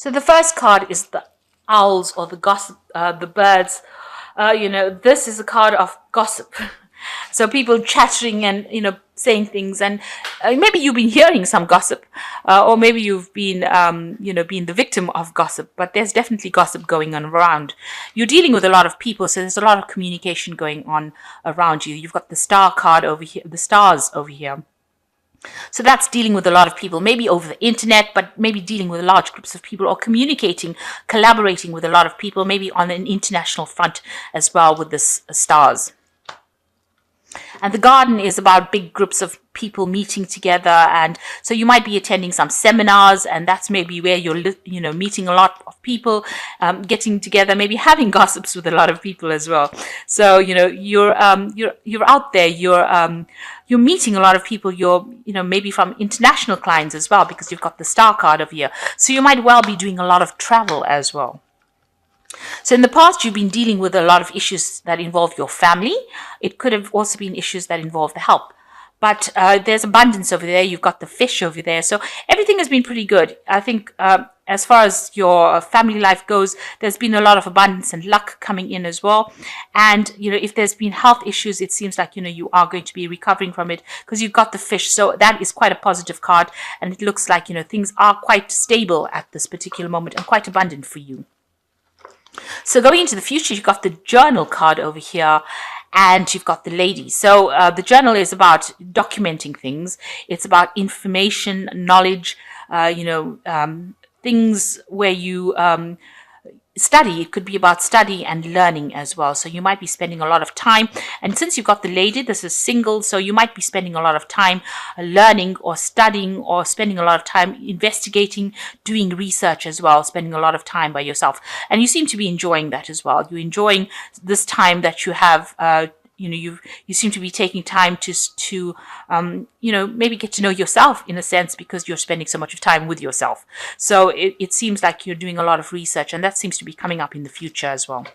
So the first card is the owls or the gossip, the birds. This is a card of gossip. So people chattering and saying things, and maybe you've been hearing some gossip, or maybe you've been being the victim of gossip. But there's definitely gossip going on around. You're dealing with a lot of people, so there's a lot of communication going on around you. You've got the star card over here, the stars over here. So that's dealing with a lot of people, maybe over the internet, but maybe dealing with large groups of people, or communicating, collaborating with a lot of people, maybe on an international front as well with the stars. And the garden is about big groups of people meeting together, and so you might be attending some seminars, and that's maybe where you're meeting a lot of people, getting together, maybe having gossips with a lot of people as well. So you're out there, you're meeting a lot of people. You're maybe from international clients as well, because you've got the star card over here. So you might well be doing a lot of travel as well. So in the past, you've been dealing with a lot of issues that involve your family. It could have also been issues that involve the help. But there's abundance over there. You've got the fish over there. So everything has been pretty good. I think as far as your family life goes, there's been a lot of abundance and luck coming in as well. And, if there's been health issues, it seems like, you are going to be recovering from it because you've got the fish. So that is quite a positive card. And it looks like, things are quite stable at this particular moment and quite abundant for you. So going into the future, you've got the journal card over here, and you've got the lady. So the journal is about documenting things. It's about information, knowledge, things where you study. It could be about study and learning as well. So you might be spending a lot of time. And since you've got the lady, this is single. So you might be spending a lot of time learning or studying, or spending a lot of time investigating, doing research as well, spending a lot of time by yourself. And you seem to be enjoying that as well. You're enjoying this time that you have. You seem to be taking time to maybe get to know yourself in a sense, because you're spending so much of time with yourself. So it seems like you're doing a lot of research, and that seems to be coming up in the future as well.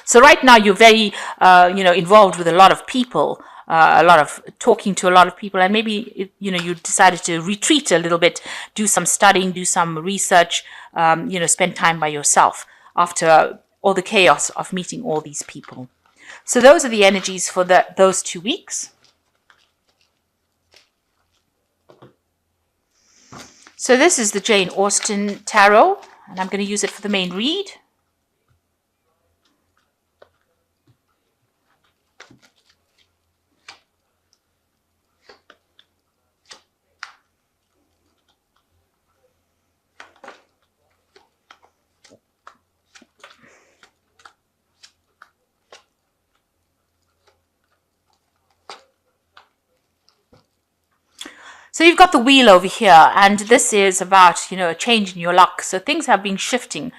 So right now you're very involved with a lot of people, a lot of talking to a lot of people, and maybe you decided to retreat a little bit, do some studying, do some research, spend time by yourself after all the chaos of meeting all these people. So those are the energies for those 2 weeks. So this is the Jane Austen Tarot, and I'm going to use it for the main read. So you've got the wheel over here, and this is about, a change in your luck. So things have been shifting,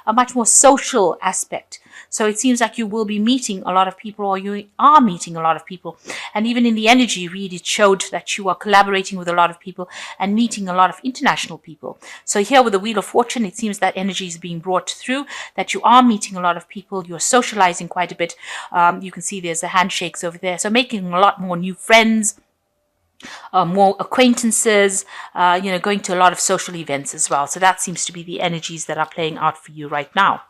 a much more social aspect. So it seems like you will be meeting a lot of people, or you are meeting a lot of people. And even in the energy read, it showed that you are collaborating with a lot of people and meeting a lot of international people. So here with the Wheel of Fortune, it seems that energy is being brought through, that you are meeting a lot of people, you're socializing quite a bit. You can see there's the handshakes over there. So making a lot more new friends, more acquaintances, going to a lot of social events as well. So that seems to be the energies that are playing out for you right now.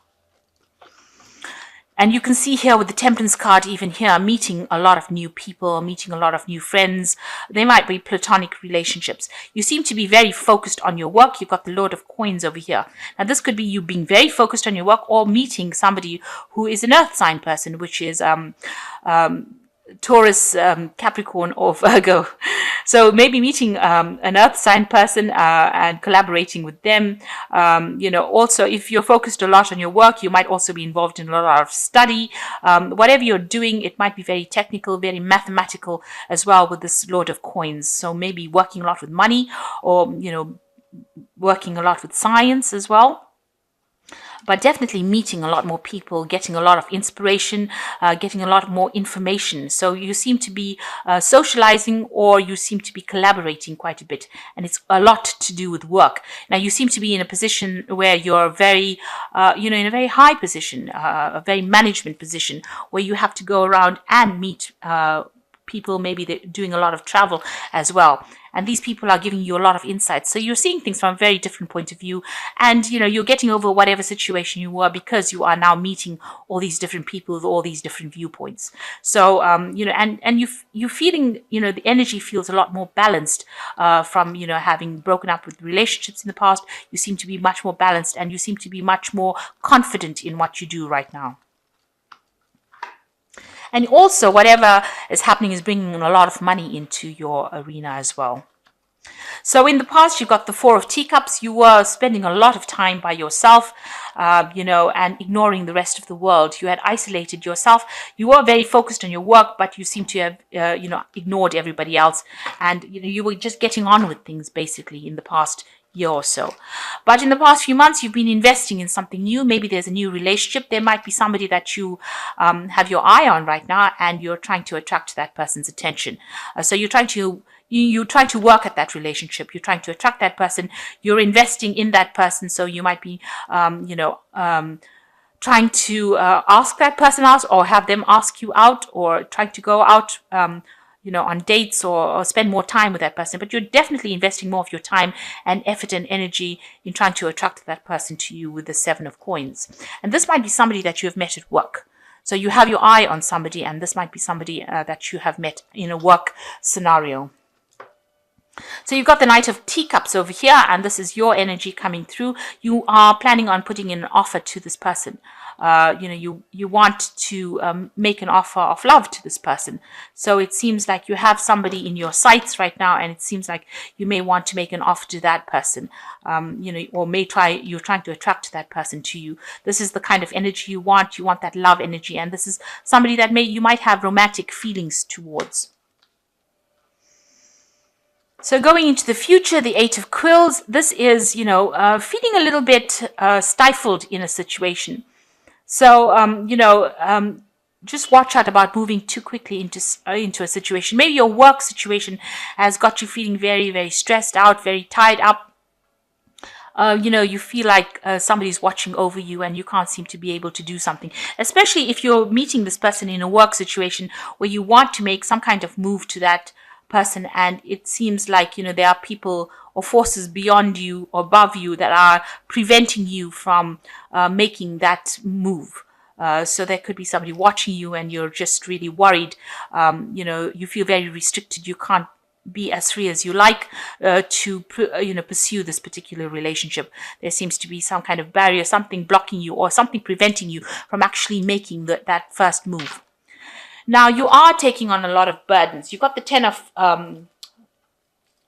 And you can see here with the Temperance card, even here, meeting a lot of new people, meeting a lot of new friends. They might be platonic relationships. You seem to be very focused on your work. You've got the Lord of Coins over here. Now, this could be you being very focused on your work, or meeting somebody who is an earth sign person, which is Taurus, Capricorn, or Virgo. So maybe meeting an earth sign person and collaborating with them. Also, if you're focused a lot on your work, you might also be involved in a lot of study. Whatever you're doing, it might be very technical, very mathematical as well with this Lord of Coins. So maybe working a lot with money, or, working a lot with science as well. But definitely meeting a lot more people, getting a lot of inspiration, getting a lot more information. So you seem to be socializing, or you seem to be collaborating quite a bit. And it's a lot to do with work. Now, you seem to be in a position where you're very, in a very high position, a very management position, where you have to go around and meet people, maybe they're doing a lot of travel as well. And these people are giving you a lot of insights. So you're seeing things from a very different point of view. And, you're getting over whatever situation you were because you are now meeting all these different people with all these different viewpoints. So, and you're feeling, the energy feels a lot more balanced from, having broken up with relationships in the past. You seem to be much more balanced and you seem to be much more confident in what you do right now. And also, whatever is happening is bringing a lot of money into your arena as well. So in the past, you got the Four of Teacups. You were spending a lot of time by yourself, and ignoring the rest of the world. You had isolated yourself. You were very focused on your work, but you seem to have, ignored everybody else. And, you were just getting on with things, basically, in the past year or so. But in the past few months, you've been investing in something new. Maybe there's a new relationship. There might be somebody that you have your eye on right now, and you're trying to attract that person's attention. So you're trying to work at that relationship. You're trying to attract that person. You're investing in that person. So you might be, trying to ask that person out, or have them ask you out, or trying to go out, on dates, or spend more time with that person. But you're definitely investing more of your time and effort and energy in trying to attract that person to you with the Seven of Coins. And this might be somebody that you have met at work. So you have your eye on somebody, and this might be somebody that you have met in a work scenario. So you've got the Knight of Teacups over here, and this is your energy coming through. You are planning on putting in an offer to this person. You want to make an offer of love to this person. So it seems like you have somebody in your sights right now, and it seems like you may want to make an offer to that person, or you're trying to attract that person to you. This is the kind of energy you want. You want that love energy, and this is somebody that you might have romantic feelings towards. So going into the future, the Eight of Quills, this is, feeling a little bit stifled in a situation. So, just watch out about moving too quickly into a situation. Maybe your work situation has got you feeling very, very stressed out, very tied up. You feel like somebody's watching over you and you can't seem to be able to do something, especially if you're meeting this person in a work situation where you want to make some kind of move to that person, and it seems like there are people or forces beyond you or above you that are preventing you from making that move. So there could be somebody watching you and you're just really worried. You feel very restricted. You can't be as free as you like to pursue this particular relationship. There seems to be some kind of barrier, something blocking you or something preventing you from actually making that first move. Now, you are taking on a lot of burdens. You've got the Ten of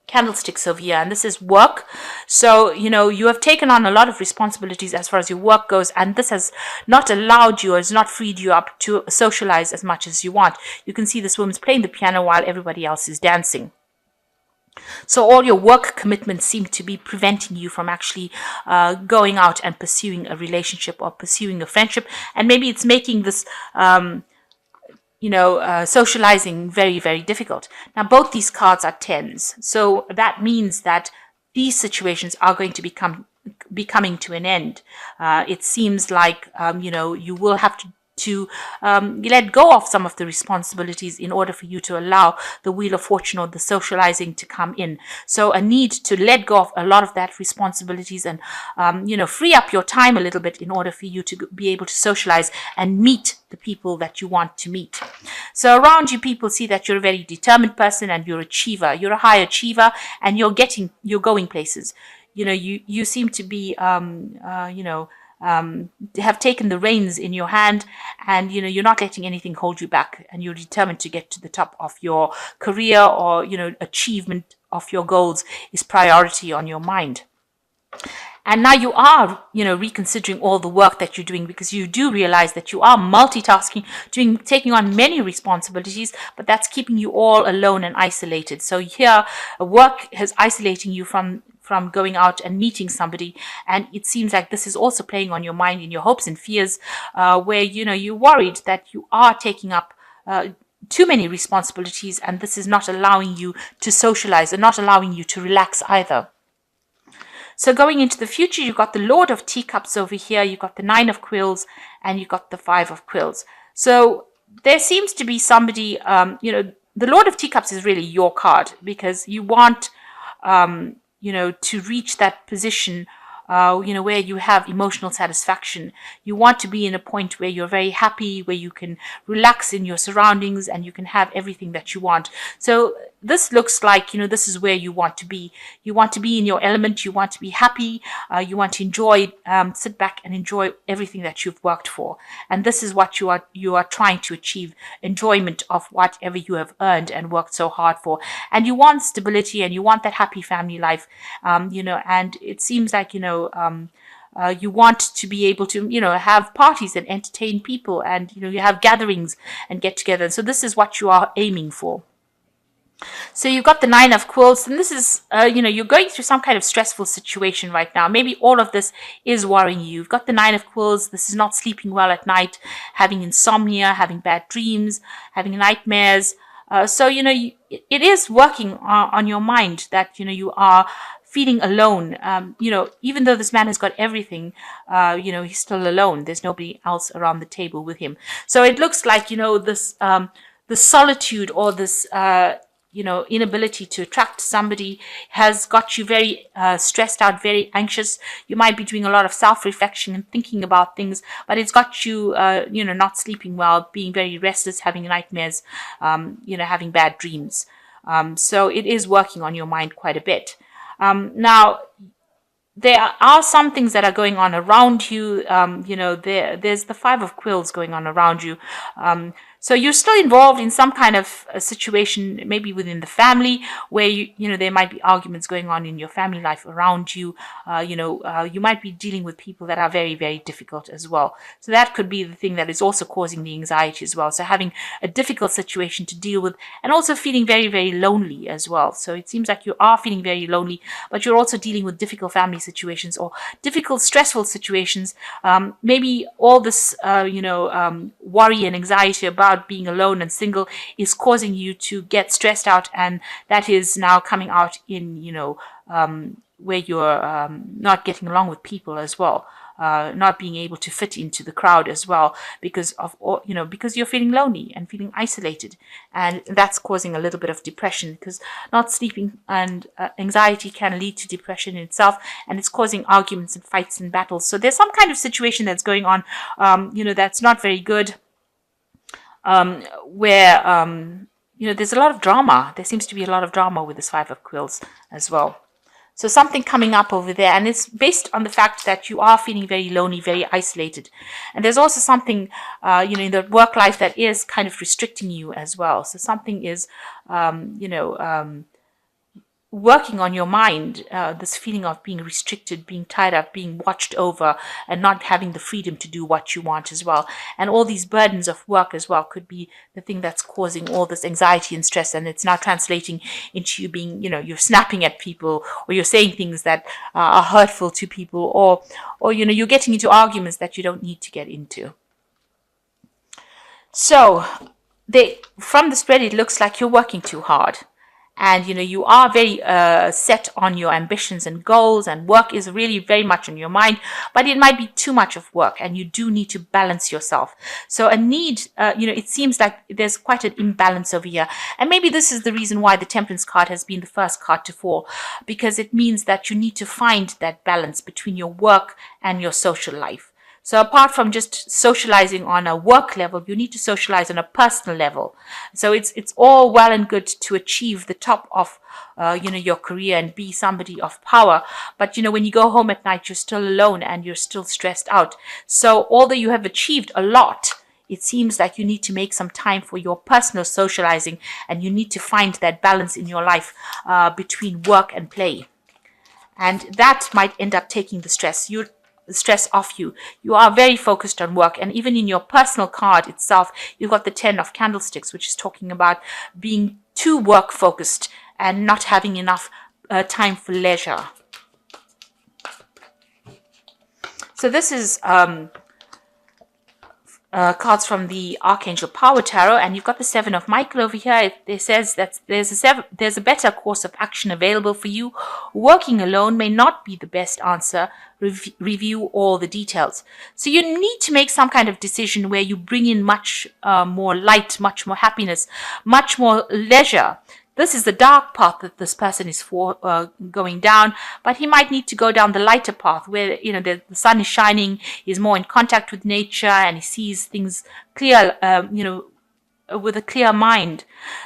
Candlesticks over here, and this is work. So, you have taken on a lot of responsibilities as far as your work goes, and this has not allowed you or has not freed you up to socialize as much as you want. You can see this woman's playing the piano while everybody else is dancing. So all your work commitments seem to be preventing you from actually going out and pursuing a relationship or pursuing a friendship, and maybe it's making this socializing very, very difficult. Now, both these cards are tens. So that means that these situations are going to be coming to an end. It seems like, you will have to let go of some of the responsibilities in order for you to allow the Wheel of Fortune or the socializing to come in. So a need to let go of a lot of that responsibilities and, free up your time a little bit in order for you to be able to socialize and meet the people that you want to meet. So around you, people see that you're a very determined person and you're an achiever. You're a high achiever and you're going places. You seem to be, have taken the reins in your hand, and you're not letting anything hold you back, and you're determined to get to the top of your career, or achievement of your goals is priority on your mind. And now you are, reconsidering all the work that you're doing, because you do realize that you are multitasking, taking on many responsibilities, but that's keeping you all alone and isolated. So here, work is isolating you from going out and meeting somebody, and it seems like this is also playing on your mind in your hopes and fears, where you're worried that you are taking up too many responsibilities, and this is not allowing you to socialize and not allowing you to relax either. So going into the future, you've got the Lord of Teacups over here, you've got the Nine of Quills, and you've got the Five of Quills. So there seems to be somebody, the Lord of Teacups is really your card, because you want, to reach that position, where you have emotional satisfaction. You want to be in a point where you're very happy, where you can relax in your surroundings and you can have everything that you want. So this looks like, this is where you want to be. You want to be in your element. You want to be happy. You want to enjoy, sit back and enjoy everything that you've worked for. And this is what you are trying to achieve: enjoyment of whatever you have earned and worked so hard for. And you want stability, and you want that happy family life, and it seems like, you want to be able to, have parties and entertain people, and, you have gatherings and get together. So this is what you are aiming for. So you've got the Nine of Quills, and this is, you're going through some kind of stressful situation right now. Maybe all of this is worrying you. You've got the Nine of Quills. This is not sleeping well at night, having insomnia, having bad dreams, having nightmares. So, it is working on your mind that, you are feeling alone. Even though this man has got everything, he's still alone. There's nobody else around the table with him. So it looks like, this, the solitude, or this, inability to attract somebody has got you very stressed out, very anxious. You might be doing a lot of self-reflection and thinking about things, but it's got you, not sleeping well, being very restless, having nightmares, having bad dreams. So it is working on your mind quite a bit. Now, there are some things that are going on around you. There's the Five of Quills going on around you. So you're still involved in some kind of a situation, maybe within the family, where there might be arguments going on in your family life around you. You might be dealing with people that are very, very difficult as well. So that could be the thing that is also causing the anxiety as well. So having a difficult situation to deal with, and also feeling very, very lonely as well. So it seems like you are feeling very lonely, but you're also dealing with difficult family situations or difficult, stressful situations. Maybe all this, worry and anxiety about being alone and single is causing you to get stressed out, and that is now coming out in, where you're not getting along with people as well. Not being able to fit into the crowd as well, because you're feeling lonely and feeling isolated, and that's causing a little bit of depression, because not sleeping and anxiety can lead to depression in itself, and it's causing arguments and fights and battles. So there's some kind of situation that's going on, that's not very good, where there's a lot of drama. There seems to be a lot of drama with this Five of Quills as well. So something coming up over there, and it's based on the fact that you are feeling very lonely, very isolated. And there's also something, in the work life that is kind of restricting you as well. So something is, working on your mind, this feeling of being restricted, being tied up, being watched over, and not having the freedom to do what you want as well. And all these burdens of work as well could be the thing that's causing all this anxiety and stress, and it's now translating into you being, you're snapping at people, or you're saying things that are hurtful to people, or you're getting into arguments that you don't need to get into. So from the spread, it looks like you're working too hard. And, you are very set on your ambitions and goals, and work is really very much on your mind, but it might be too much of work, and you do need to balance yourself. So it seems like there's quite an imbalance over here. And maybe this is the reason why the Temperance card has been the first card to fall, because it means that you need to find that balance between your work and your social life. So apart from just socializing on a work level, you need to socialize on a personal level. So it's all well and good to achieve the top of, your career and be somebody of power. But, when you go home at night, you're still alone and you're still stressed out. So although you have achieved a lot, it seems like you need to make some time for your personal socializing, and you need to find that balance in your life between work and play. And that might end up taking the stress off you. You are very focused on work, and even in your personal card itself, you've got the 10 of Candlesticks, which is talking about being too work focused and not having enough time for leisure. So this is cards from the Archangel Power Tarot, and you've got the Seven of Michael over here. It says that there's a better course of action available for you. Working alone may not be the best answer. Review all the details. So you need to make some kind of decision where you bring in much more light, much more happiness, much more leisure. This is the dark path that this person is going down, but he might need to go down the lighter path where, the sun is shining, he's more in contact with nature, and he sees things clear, with a clear mind.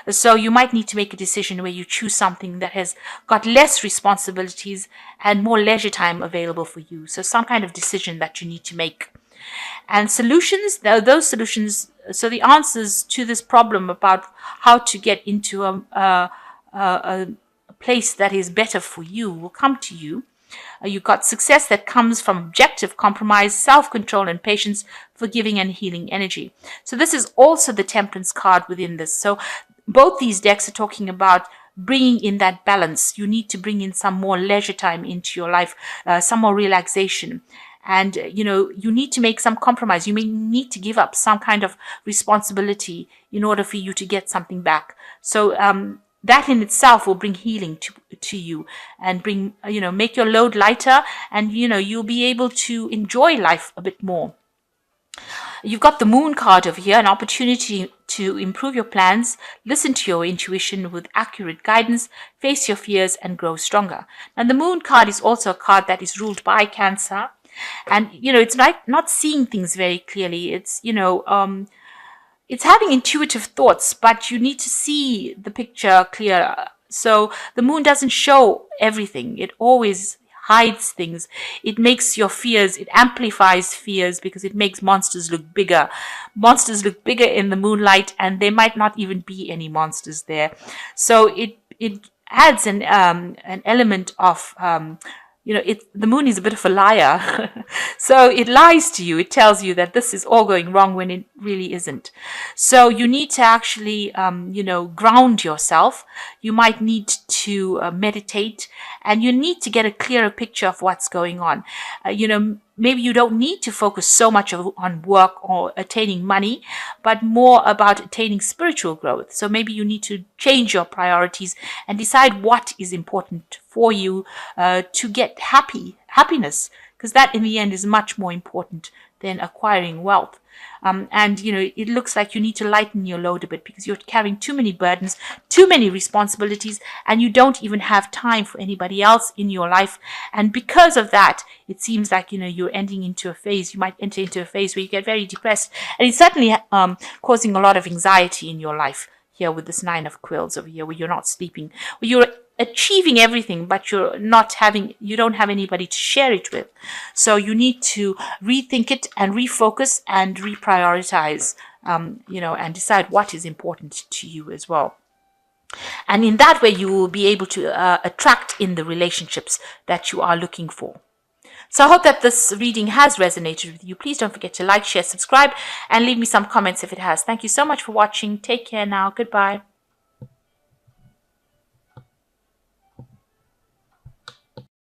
So you might need to make a decision where you choose something that has got less responsibilities and more leisure time available for you. So some kind of decision that you need to make. And solutions, those solutions, so the answers to this problem about how to get into a place that is better for you will come to you. You've got success that comes from objective compromise, self-control and patience, forgiving and healing energy. So this is also the Temperance card within this. So both these decks are talking about bringing in that balance. You need to bring in some more leisure time into your life, some more relaxation. And, you need to make some compromise. You may need to give up some kind of responsibility in order for you to get something back. So that in itself will bring healing to you and bring, make your load lighter, and, you'll be able to enjoy life a bit more. You've got the Moon card over here, an opportunity to improve your plans, listen to your intuition with accurate guidance, face your fears and grow stronger. Now the Moon card is also a card that is ruled by Cancer. And, it's like not seeing things very clearly. It's, it's having intuitive thoughts, but you need to see the picture clearer. So the moon doesn't show everything. It always hides things. It makes your fears, it amplifies fears because it makes monsters look bigger. Monsters look bigger in the moonlight, and there might not even be any monsters there. So it adds an element of the moon is a bit of a liar. So it lies to you. It tells you that this is all going wrong when it really isn't. So you need to actually, ground yourself. You might need to meditate, and you need to get a clearer picture of what's going on. Maybe you don't need to focus so much on work or attaining money, but more about attaining spiritual growth. So maybe you need to change your priorities and decide what is important for you to get happiness, because that in the end is much more important than acquiring wealth. It looks like you need to lighten your load a bit because you're carrying too many burdens, too many responsibilities, and you don't even have time for anybody else in your life. And because of that, it seems like, you're ending into a phase. You might enter into a phase where you get very depressed, and it's certainly causing a lot of anxiety in your life here with this Nine of Quills over here, where you're not sleeping, where you're achieving everything, but you don't have anybody to share it with. So you need to rethink it and refocus and reprioritize, and decide what is important to you as well. And in that way, you will be able to attract in the relationships that you are looking for. So I hope that this reading has resonated with you. Please don't forget to like, share, subscribe, and leave me some comments if it has. Thank you so much for watching. Take care now. Goodbye.